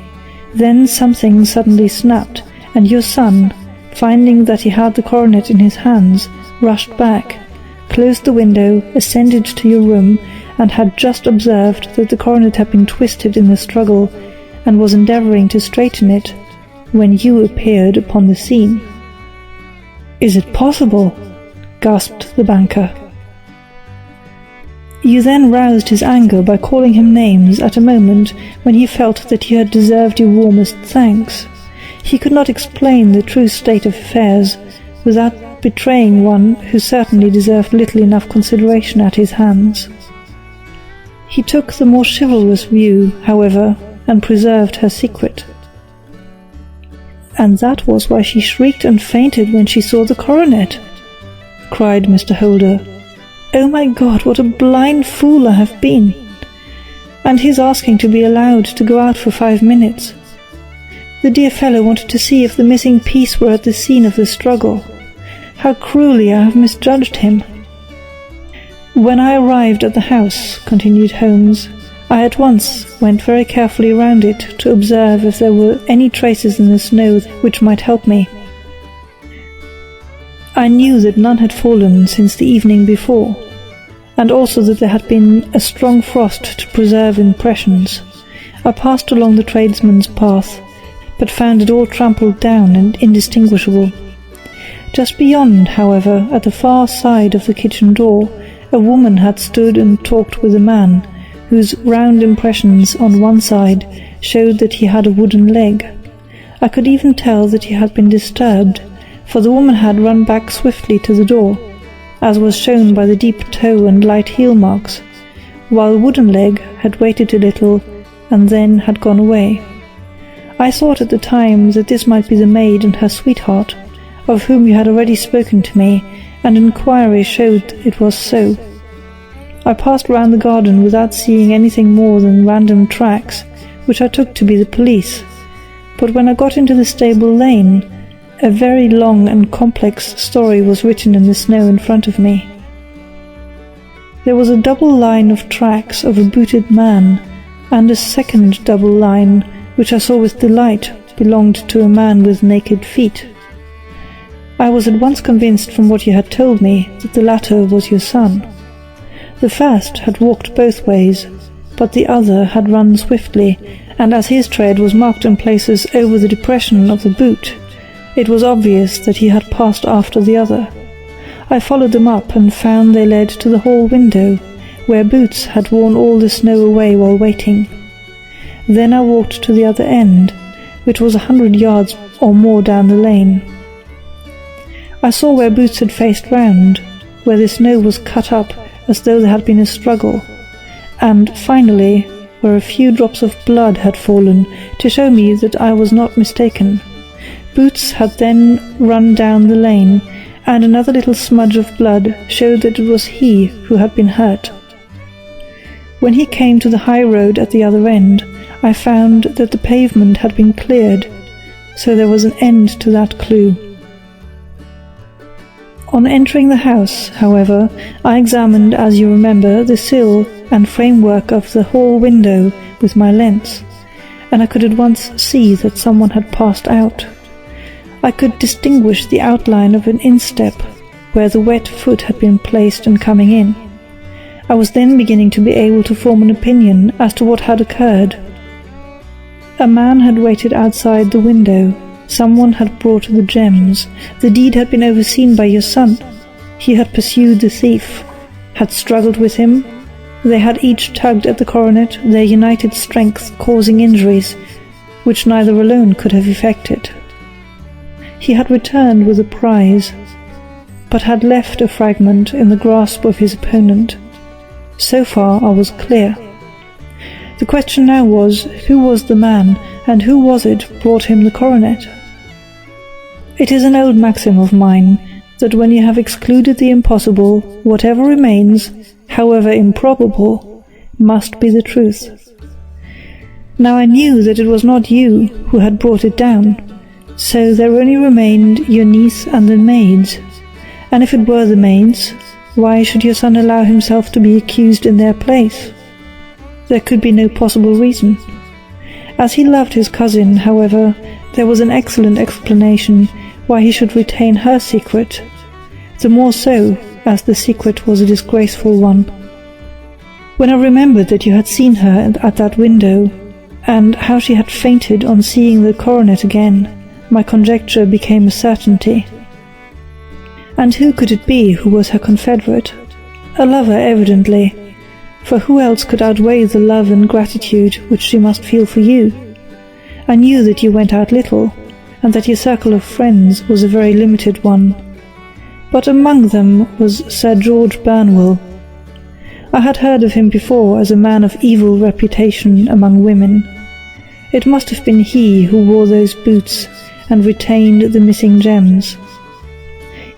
Then something suddenly snapped, and your son, finding that he had the coronet in his hands, rushed back, closed the window, ascended to your room, and had just observed that the coronet had been twisted in the struggle, and was endeavouring to straighten it, when you appeared upon the scene. "Is it possible?" gasped the banker. You then roused his anger by calling him names at a moment when he felt that you had deserved your warmest thanks. He could not explain the true state of affairs without betraying one who certainly deserved little enough consideration at his hands. He took the more chivalrous view, however, and preserved her secret. "And that was why she shrieked and fainted when she saw the coronet," cried Mr. Holder. "Oh my God, what a blind fool I have been! And his asking to be allowed to go out for 5 minutes. The dear fellow wanted to see if the missing piece were at the scene of the struggle. How cruelly I have misjudged him." "When I arrived at the house," continued Holmes, "I at once went very carefully round it to observe if there were any traces in the snow which might help me. I knew that none had fallen since the evening before, and also that there had been a strong frost to preserve impressions. I passed along the tradesman's path, but found it all trampled down and indistinguishable. Just beyond, however, at the far side of the kitchen door, a woman had stood and talked with a man, whose round impressions on one side showed that he had a wooden leg. I could even tell that he had been disturbed, for the woman had run back swiftly to the door, as was shown by the deep toe and light heel marks, while Wooden Leg had waited a little and then had gone away. I thought at the time that this might be the maid and her sweetheart, of whom you had already spoken to me, and inquiry showed it was so. I passed round the garden without seeing anything more than random tracks, which I took to be the police, but when I got into the stable lane, a very long and complex story was written in the snow in front of me. There was a double line of tracks of a booted man, and a second double line, which I saw with delight, belonged to a man with naked feet. I was at once convinced from what you had told me that the latter was your son. The first had walked both ways, but the other had run swiftly, and as his tread was marked in places over the depression of the boot, it was obvious that he had passed after the other. I followed them up and found they led to the hall window, where Boots had worn all the snow away while waiting. Then I walked to the other end, which was 100 yards or more down the lane. I saw where Boots had faced round, where the snow was cut up as though there had been a struggle, and finally where a few drops of blood had fallen to show me that I was not mistaken. Boots had then run down the lane, and another little smudge of blood showed that it was he who had been hurt. When he came to the high road at the other end, I found that the pavement had been cleared, so there was an end to that clue. On entering the house, however, I examined, as you remember, the sill and framework of the hall window with my lens, and I could at once see that someone had passed out. I could distinguish the outline of an instep where the wet foot had been placed in coming in. I was then beginning to be able to form an opinion as to what had occurred. A man had waited outside the window. Someone had brought the gems. The deed had been overseen by your son. He had pursued the thief, had struggled with him. They had each tugged at the coronet, their united strength causing injuries which neither alone could have effected. He had returned with a prize, but had left a fragment in the grasp of his opponent. So far I was clear. The question now was, who was the man, and who was it brought him the coronet? It is an old maxim of mine, that when you have excluded the impossible, whatever remains, however improbable, must be the truth. Now I knew that it was not you who had brought it down, so there only remained your niece and the maids. And if it were the maids, why should your son allow himself to be accused in their place? There could be no possible reason. As he loved his cousin, however, there was an excellent explanation why he should retain her secret, the more so as the secret was a disgraceful one. When I remembered that you had seen her at that window, and how she had fainted on seeing the coronet again, my conjecture became a certainty. And who could it be who was her confederate? A lover, evidently, for who else could outweigh the love and gratitude which she must feel for you? I knew that you went out little, and that your circle of friends was a very limited one. But among them was Sir George Burnwell. I had heard of him before as a man of evil reputation among women. It must have been he who wore those boots and retained the missing gems.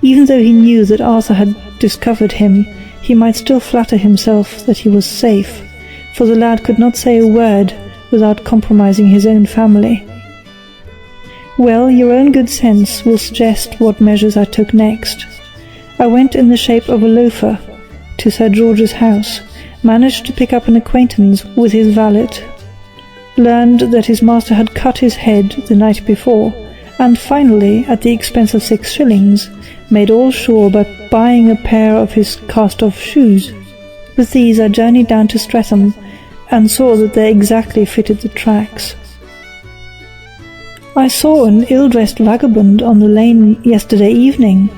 Even though he knew that Arthur had discovered him, he might still flatter himself that he was safe, for the lad could not say a word without compromising his own family. Well, your own good sense will suggest what measures I took next. I went in the shape of a loafer to Sir George's house, managed to pick up an acquaintance with his valet, learned that his master had cut his head the night before, and finally, at the expense of 6 shillings, made all sure by buying a pair of his cast-off shoes. With these I journeyed down to Streatham, and saw that they exactly fitted the tracks. "I saw an ill-dressed vagabond on the lane yesterday evening,"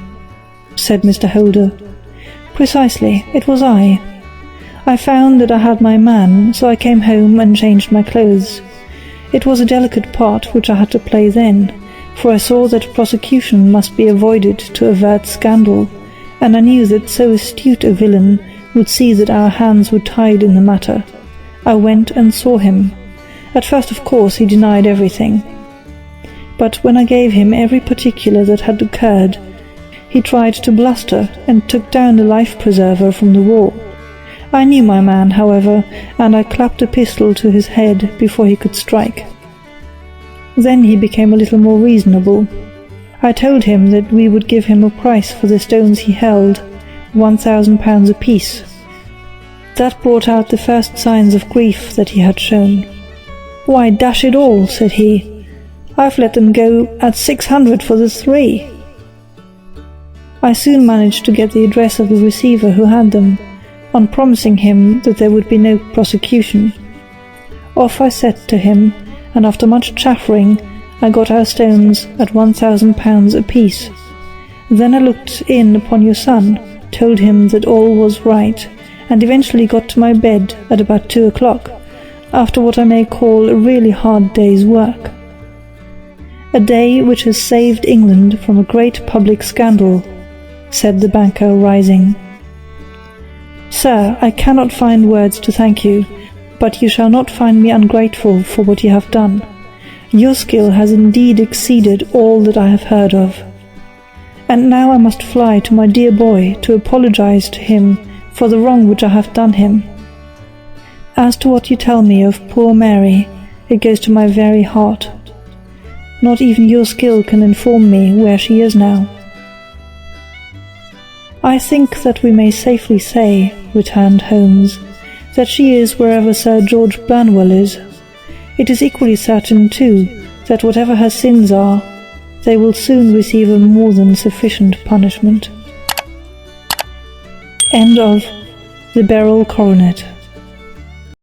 said Mr. Holder. "Precisely, it was I. I found that I had my man, so I came home and changed my clothes. It was a delicate part which I had to play then, for I saw that prosecution must be avoided to avert scandal, and I knew that so astute a villain would see that our hands were tied in the matter. I went and saw him. At first, of course, he denied everything. But when I gave him every particular that had occurred, he tried to bluster and took down the life-preserver from the wall. I knew my man, however, and I clapped a pistol to his head before he could strike. Then he became a little more reasonable. I told him that we would give him a price for the stones he held, £1,000 apiece. That brought out the first signs of grief that he had shown. "Why, dash it all," said he, "I've let them go at 600 for the 3. I soon managed to get the address of the receiver who had them, on promising him that there would be no prosecution. Off I set to him, and after much chaffering, I got our stones at £1,000 apiece. Then I looked in upon your son, told him that all was right, and eventually got to my bed at about 2 o'clock, after what I may call a really hard day's work. A day which has saved England from a great public scandal," said the banker, rising. "Sir, I cannot find words to thank you, but you shall not find me ungrateful for what you have done. Your skill has indeed exceeded all that I have heard of. And now I must fly to my dear boy to apologize to him for the wrong which I have done him. As to what you tell me of poor Mary, it goes to my very heart. Not even your skill can inform me where she is now." "I think that we may safely say," returned Holmes, "that she is wherever Sir George Burnwell is. It is equally certain, too, that whatever her sins are, they will soon receive a more than sufficient punishment." End of The Beryl Coronet.